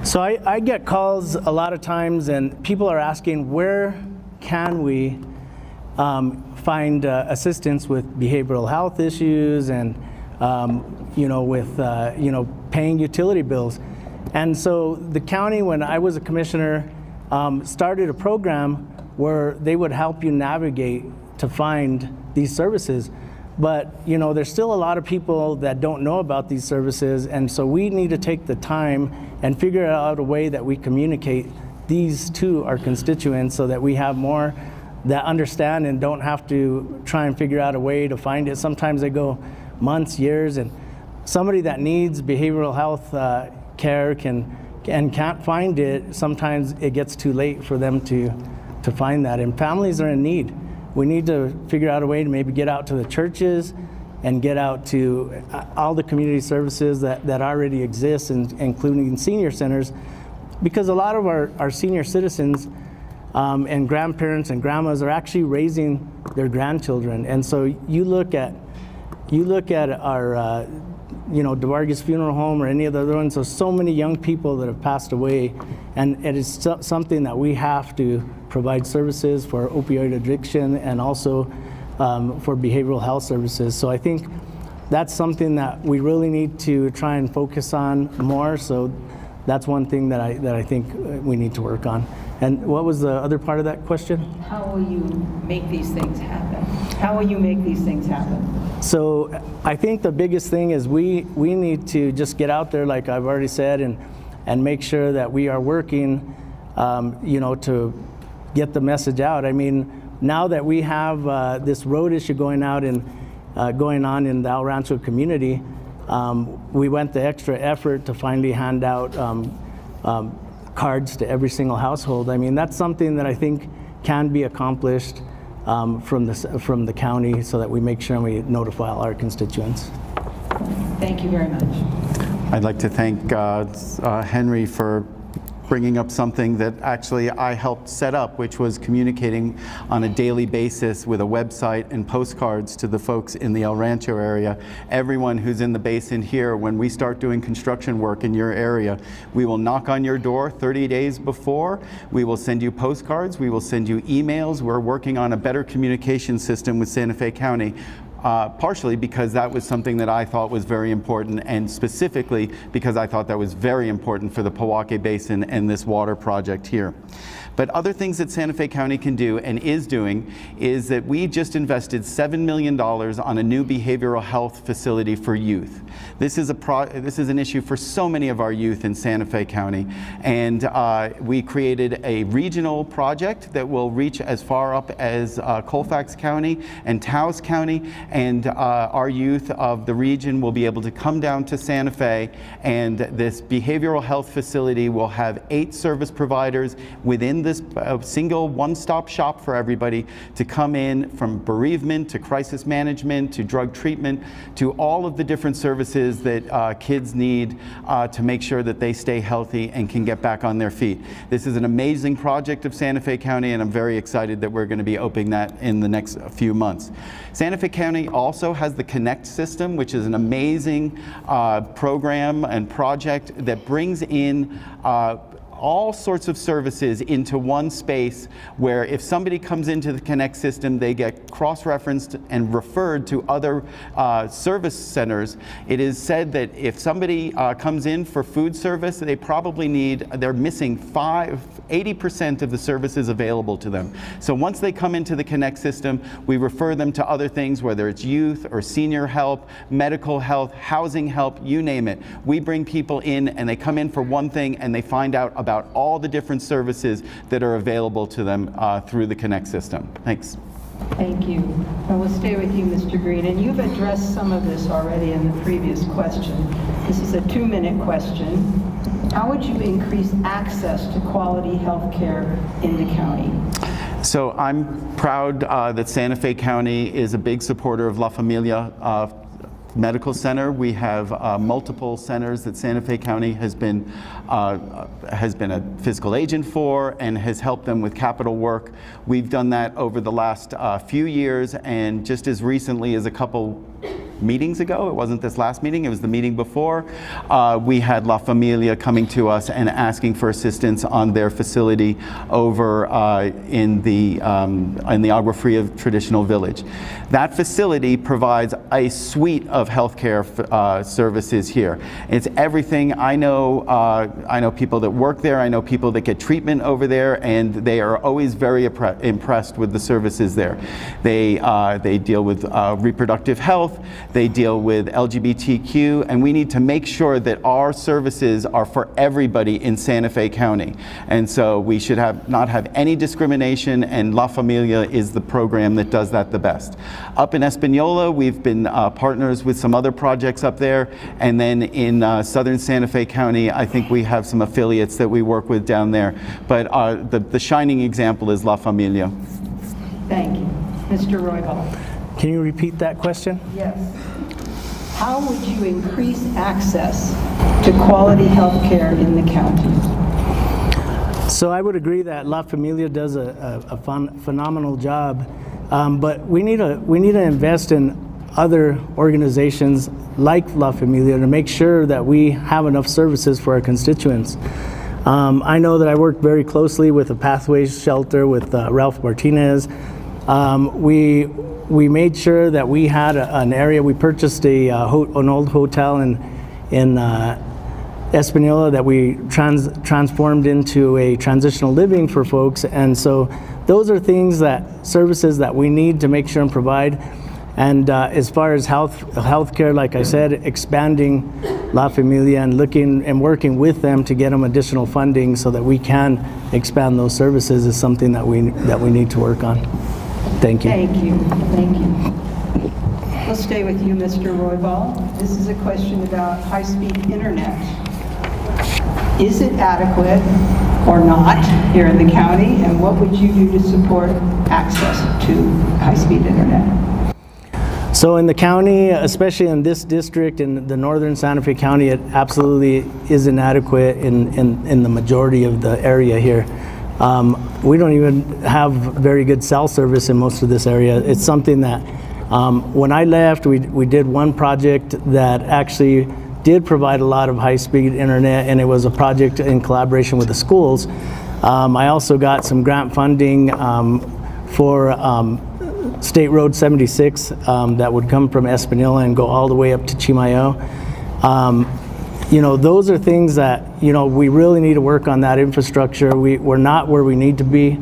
So I get calls a lot of times, and people are asking, where can we find assistance with behavioral health issues and paying utility bills. And so the county, when I was a commissioner, started a program where they would help you navigate to find these services. But there's still a lot of people that don't know about these services, and so we need to take the time and figure out a way that we communicate these to our constituents so that we have more that understand and don't have to try and figure out a way to find it. Sometimes they go months, years, and somebody that needs behavioral health care can't find it. Sometimes it gets too late for them to find that, and families are in need. We need to figure out a way to maybe get out to the churches and get out to all the community services that already exist, including senior centers, because a lot of our senior citizens and grandparents and grandmas are actually raising their grandchildren. And so you look at our DeVargas Funeral Home or any of the other ones, so many young people that have passed away, and it is something that we have to provide services for opioid addiction and also for behavioral health services. So I think that's something that we really need to try and focus on more. So that's one thing that I think we need to work on. And what was the other part of that question? How will you make these things happen? How will you make these things happen? So I think the biggest thing is we need to just get out there, like I've already said, and make sure that we are working, to get the message out. I mean, now that we have this road issue going on in the El Rancho community, we went the extra effort to finally hand out cards to every single household. I mean, that's something that I think can be accomplished from the county, so that we make sure we notify all our constituents. Thank you very much. I'd like to thank Henry for bringing up something that actually I helped set up, which was communicating on a daily basis with a website and postcards to the folks in the El Rancho area. Everyone who's in the basin here, when we start doing construction work in your area, we will knock on your door 30 days before. We will send you postcards. We will send you emails. We're working on a better communication system with Santa Fe County. Partially because that was something that I thought was very important, and specifically because I thought that was very important for the Pojoaque Basin and this water project here. But other things that Santa Fe County can do and is doing is that we just invested $7 million on a new behavioral health facility for youth. This is an issue for so many of our youth in Santa Fe County, and we created a regional project that will reach as far up as Colfax County and Taos County, and our youth of the region will be able to come down to Santa Fe, and this behavioral health facility will have 8 service providers within in this single one-stop shop for everybody to come in, from bereavement to crisis management to drug treatment to all of the different services that kids need to make sure that they stay healthy and can get back on their feet. This is an amazing project of Santa Fe County, and I'm very excited that we're going to be opening that in the next few months. Santa Fe County also has the Connect system, which is an amazing program and project that brings in all sorts of services into one space, where if somebody comes into the Connect system, they get cross-referenced and referred to other service centers. It is said that if somebody comes in for food service, they're missing 80% of the services available to them. So once they come into the Connect system, we refer them to other things, whether it's youth or senior help, medical health, housing help, you name it. We bring people in and they come in for one thing and they find out about all the different services that are available to them through the Connect system. Thanks. Thank you. And we'll stay with you, Mr. Green. And you've addressed some of this already in the previous question. This is a 2-minute question. How would you increase access to quality health care in the county? So I'm proud that Santa Fe County is a big supporter of La Familia Medical Center. We have multiple centers that Santa Fe County has been a fiscal agent for and has helped them with capital work. We've done that over the last few years, and just as recently as a couple meetings ago, it wasn't this last meeting, it was the meeting before, we had La Familia coming to us and asking for assistance on their facility over in the Agua Fria Traditional Village. That facility provides a suite of healthcare services here. It's everything. I know people that work there, I know people that get treatment over there, and they are always very impressed with the services there. They deal with reproductive health, they deal with LGBTQ, and we need to make sure that our services are for everybody in Santa Fe County. And so we should not have any discrimination, and La Familia is the program that does that the best. Up in Espanola, we've been partners with some other projects up there, and then in southern Santa Fe County, I think we have some affiliates that we work with down there. But the shining example is La Familia. Thank you. Mr. Roybal. Can you repeat that question? Yes. How would you increase access to quality health care in the county? So I would agree that La Familia does a phenomenal job, but we need to invest in other organizations like La Familia to make sure that we have enough services for our constituents. I know that I work very closely with the Pathways Shelter with Ralph Martinez. We made sure that we had an area. We purchased an old hotel in Espanola that we transformed into a transitional living for folks. And so those are services that we need to make sure and provide. And as far as healthcare, like I said, expanding La Familia and looking and working with them to get them additional funding so that we can expand those services is something that we need to work on. Thank you. Thank you. Thank you. We'll stay with you, Mr. Roybal. This is a question about high-speed internet. Is it adequate or not here in the county, and what would you do to support access to high-speed internet? So in the county, especially in this district, in the northern Santa Fe County, it absolutely is inadequate in the majority of the area here. We don't even have very good cell service in most of this area. It's something that when I left, we did one project that actually did provide a lot of high-speed internet, and it was a project in collaboration with the schools. I also got some grant funding for State Road 76 that would come from Espanola and go all the way up to Chimayo. Those are things that, we really need to work on that infrastructure. We're not where we need to be.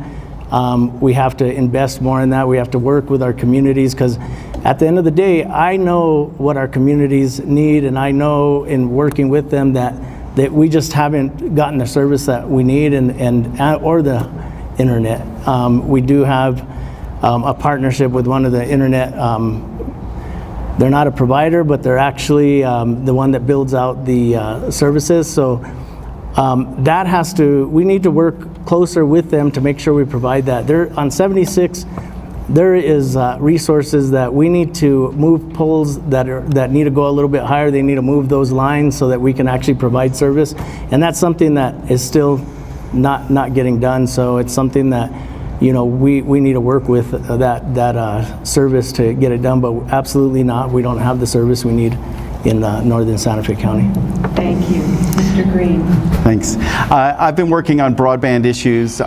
We have to invest more in that. We have to work with our communities, because at the end of the day, I know what our communities need, and I know in working with them that we just haven't gotten the service that we need or the internet. We do have a partnership with one of the internet. They're not a provider, but they're actually the one that builds out the services. So we need to work closer with them to make sure we provide that. There on 76, there is resources that we need to move poles that need to go a little bit higher. They need to move those lines so that we can actually provide service, and that's something that is still not getting done. So it's something that, you know, we need to work with that service to get it done, but absolutely not. We don't have the service we need in northern Santa Fe County. Thank you. Mr. Green. Thanks. I've been working on broadband issues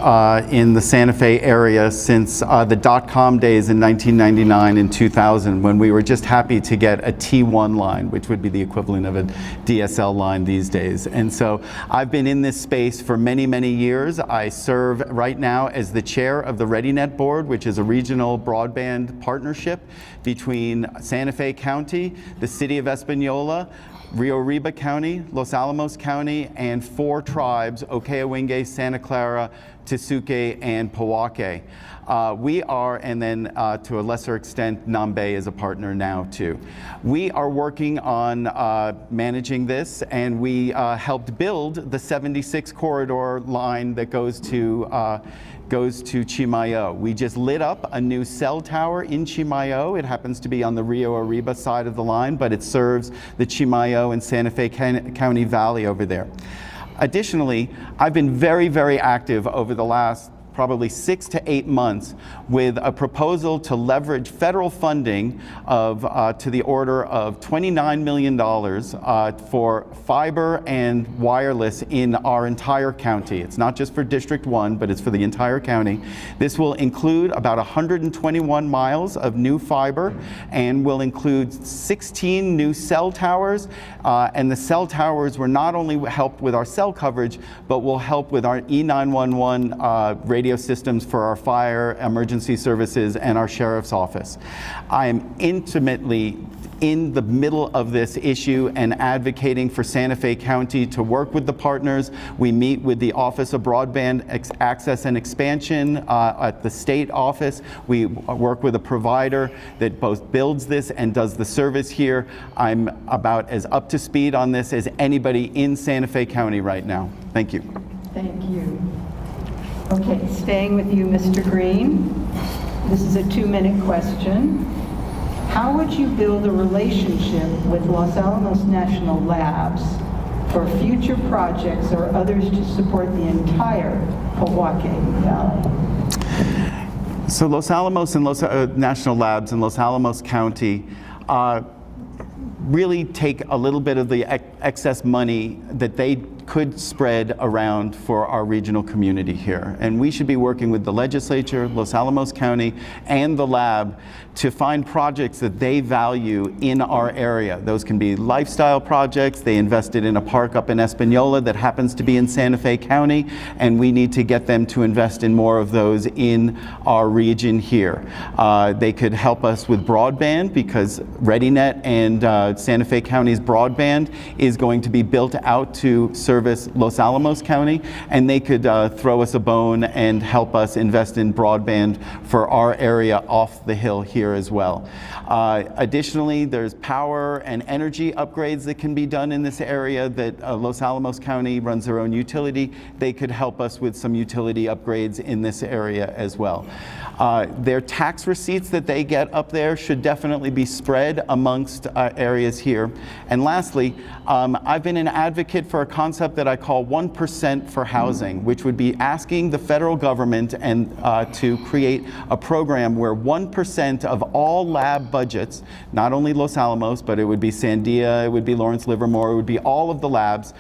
in the Santa Fe area since the dot-com days in 1999 and 2000, when we were just happy to get a T1 line, which would be the equivalent of a DSL line these days. And so I've been in this space for many, many years. I serve right now as the chair of the ReadyNet Board, which is a regional broadband partnership between Santa Fe County, the city of Espanola, Rio Arriba County, Los Alamos County, and 4 tribes, Okayawinge, Santa Clara, Tesuque, and Pojoaque. We are, and then to a lesser extent, Nambe is a partner now too. We are working on managing this, and we helped build the 76 corridor line that goes to Chimayo. We just lit up a new cell tower in Chimayo. It happens to be on the Rio Arriba side of the line, but it serves the Chimayo and Santa Fe County Valley over there. Additionally, I've been very, very active over the last probably 6 to 8 months with a proposal to leverage federal funding of to the order of $29 million for fiber and wireless in our entire county. It's not just for District 1, but it's for the entire county. This will include about 121 miles of new fiber and will include 16 new cell towers. And the cell towers will not only help with our cell coverage, but will help with our E911 radio systems for our fire, emergency services, and our sheriff's office. I am intimately in the middle of this issue and advocating for Santa Fe County to work with the partners. We meet with the Office of Broadband Access and Expansion at the state office. We work with a provider that both builds this and does the service here. I'm about as up to speed on this as anybody in Santa Fe County right now. Thank you. Thank you. Okay, staying with you, Mr. Green. This is a 2-minute question. How would you build a relationship with Los Alamos National Labs for future projects or others to support the entire Pojoaque Valley? So Los Alamos and National Labs in Los Alamos County really take a little bit of the excess money that they could spread around for our regional community here. And we should be working with the legislature, Los Alamos County, and the lab to find projects that they value in our area. Those can be lifestyle projects. They invested in a park up in Espanola that happens to be in Santa Fe County, and we need to get them to invest in more of those in our region here. They could help us with broadband, because ReadyNet and Santa Fe County's broadband is going to be built out to service Los Alamos County, and they could throw us a bone and help us invest in broadband for our area off the hill here as well. Additionally, there's power and energy upgrades that can be done in this area that Los Alamos County runs their own utility. They could help us with some utility upgrades in this area as well. Their tax receipts that they get up there should definitely be spread amongst areas here. And lastly, I've been an advocate for a concept that I call 1% for housing, which would be asking the federal government and to create a program where 1% of all lab budgets, not only Los Alamos, but it would be Sandia, it would be Lawrence Livermore, it would be all of the labs,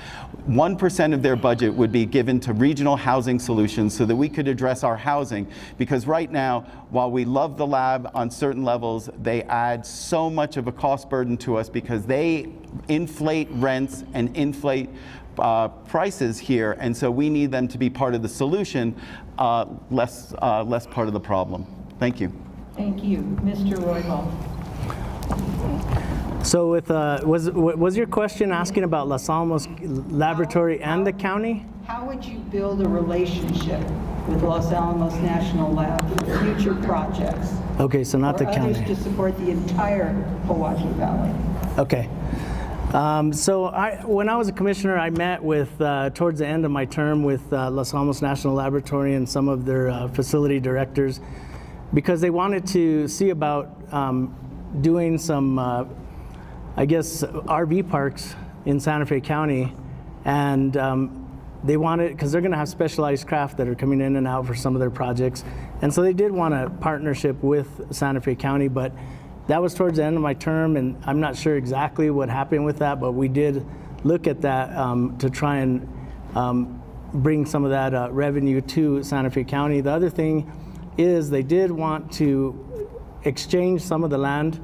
1% of their budget would be given to regional housing solutions so that we could address our housing. Because right now, while we love the lab on certain levels, they add so much of a cost burden to us because they inflate rents and inflate prices here, and so we need them to be part of the solution, less part of the problem. Thank you. Thank you. Mr. Roybal. So with, was your question asking about Los Alamos Laboratory and the county? How would you build a relationship with Los Alamos National Lab for future projects? Okay, so not the or county. others to support the entire Pojoaque Valley? Okay. When I was a commissioner, I met with, towards the end of my term, with Los Alamos National Laboratory and some of their facility directors, because they wanted to see about doing some, I guess, RV parks in Santa Fe County. And they wanted, because they're going to have specialized craft that are coming in and out for some of their projects. And so they did want a partnership with Santa Fe County, but that was towards the end of my term, and I'm not sure exactly what happened with that, but we did look at that to try and bring some of that revenue to Santa Fe County. The other thing is they did want to exchange some of the land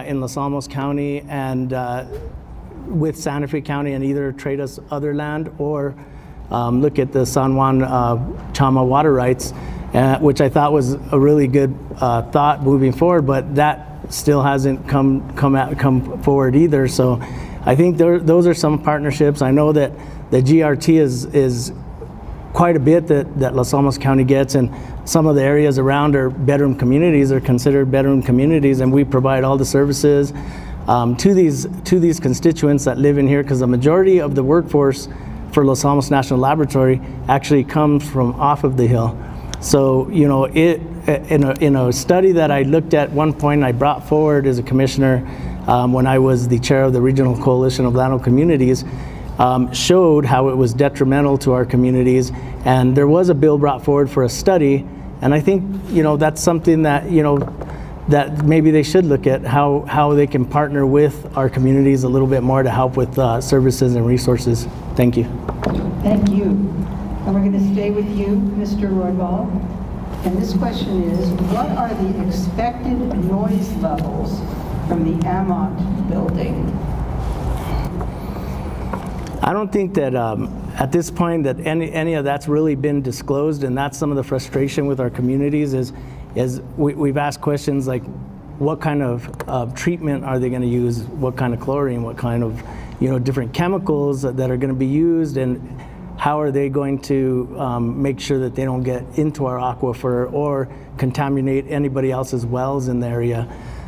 in Los Alamos County and with Santa Fe County, and either trade us other land or look at the San Juan Chama water rights, which I thought was a really good thought moving forward, but that still hasn't come forward either. So I think those are some partnerships. I know that the GRT is quite a bit that Los Alamos County gets, and some of the areas around are bedroom communities, are considered bedroom communities, and we provide all the services to these constituents that live in here, because the majority of the workforce for Los Alamos National Laboratory actually comes from off of the hill. So, you know, in a study that I looked at one point, I brought forward as a commissioner when I was the chair of the Regional Coalition of Llano Communities, showed how it was detrimental to our communities. And there was a bill brought forward for a study. And I think, you know, that's something that, you know, that maybe they should look at how they can partner with our communities a little bit more to help with services and resources. Thank you. Thank you. And we're going to stay with you, Mr. Roybal. And this question is, what are the expected noise levels from the Amont building? I don't think that at this point that any of that's really been disclosed, and that's some of the frustration with our communities is we've asked questions like, what kind of treatment are they going to use? What kind of chlorine? What kind of, you know, different chemicals that are going to be used, and how are they going to make sure that they don't get into our aquifer or contaminate anybody else's wells in the area?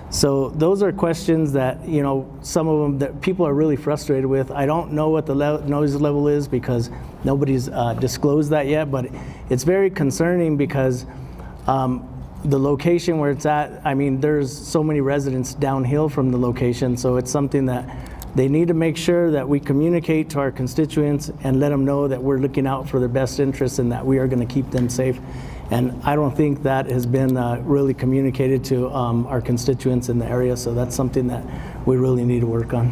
So those are questions that, you know, some of them that people are really frustrated with. I don't know what the noise level is because nobody's disclosed that yet, but it's very concerning because the location where it's at, I mean, there's so many residents downhill from the location, so it's something that they need to make sure that we communicate to our constituents and let them know that we're looking out for their best interests and that we are going to keep them safe. And I don't think that has been really communicated to our constituents in the area, so that's something that we really need to work on.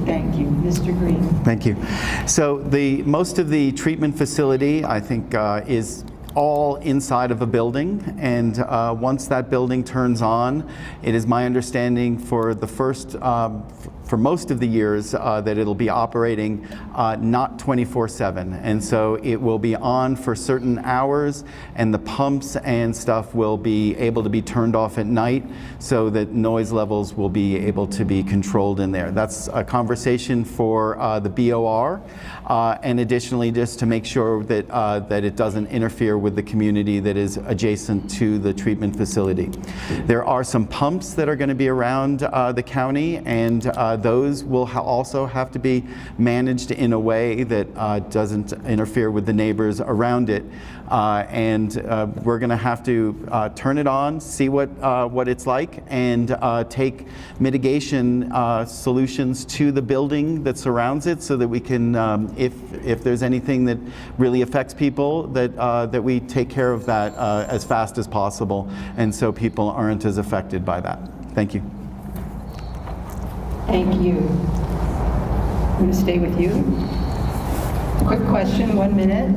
Thank you. Mr. Green. Thank you. So most of the treatment facility, I think, is all inside of a building, and once that building turns on, it is my understanding for the first for most of the years that it'll be operating not 24/7, and so it will be on for certain hours, and the pumps and stuff will be able to be turned off at night so that noise levels will be able to be controlled in there. That's a conversation for the BOR, and additionally just to make sure that that it doesn't interfere with the community that is adjacent to the treatment facility. There are some pumps that are going to be around the county, and those will also have to be managed in a way that doesn't interfere with the neighbors around it. And we're going to have to turn it on, see what it's like, and take mitigation solutions to the building that surrounds it, so that we can, if there's anything that really affects people, that we take care of that as fast as possible, and so people aren't as affected by that. Thank you. Thank you. I'm going to stay with you. Quick question, 1 minute.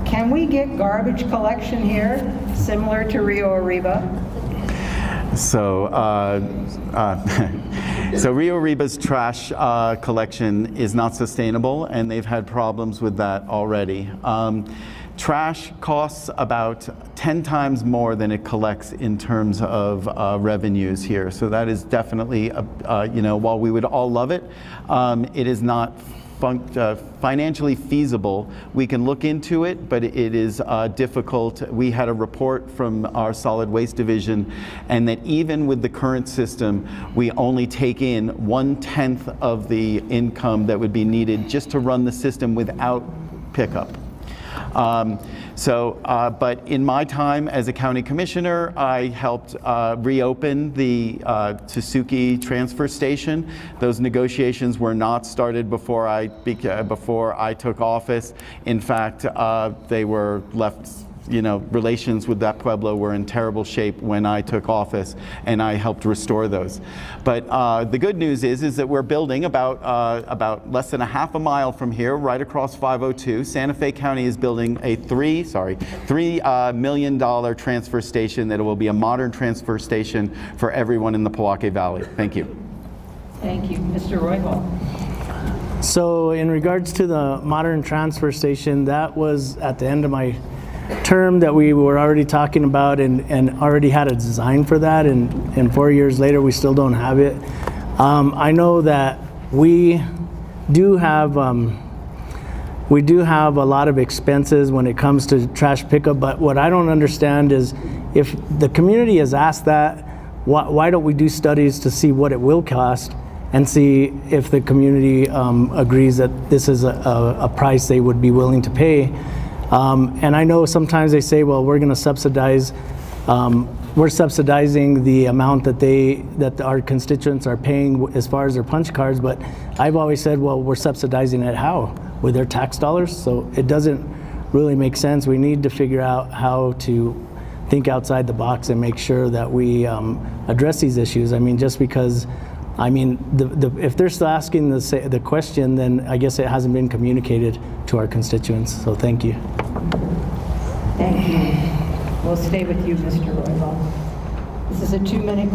Can we get garbage collection here, similar to Rio Arriba? So, so Rio Arriba's trash collection is not sustainable, and they've had problems with that already. Trash costs about 10 times more than it collects in terms of revenues here. So that is definitely, you know, while we would all love it, it is not financially feasible, we can look into it, but it is difficult. We had a report from our solid waste division, and that even with the current system, we only take in 1/10 of the income that would be needed just to run the system without pickup. But in my time as a county commissioner, I helped reopen the Suzuki transfer station. Those negotiations were not started before I took office. In fact, they were left. Relations with that pueblo were in terrible shape when I took office, and I helped restore those. But the good news is that we're building about less than a half a mile from here, right across 502. Santa Fe County is building a $3 million transfer station that will be a modern transfer station for everyone in the Pojoaque Valley. Thank you. Thank you. Mr. Roybal. So in regards to the modern transfer station, that was at the end of my term that we were already talking about and already had a design for that, and 4 years later we still don't have it. I know that we do have a lot of expenses when it comes to trash pickup, but what I don't understand is if the community has asked that, why don't we do studies to see what it will cost and see if the community agrees that this is a price they would be willing to pay. And I know sometimes they say, well, we're going to subsidize, we're subsidizing the amount that our constituents are paying as far as their punch cards, but I've always said, well, we're subsidizing it how? With their tax dollars? So it doesn't really make sense. We need to figure out how to think outside the box and make sure that we address these issues. I mean, just because, if they're still asking the question, then I guess it hasn't been communicated to our constituents. So thank you. Thank you. We'll stay with you, Mr. Roybal. This is a 2-minute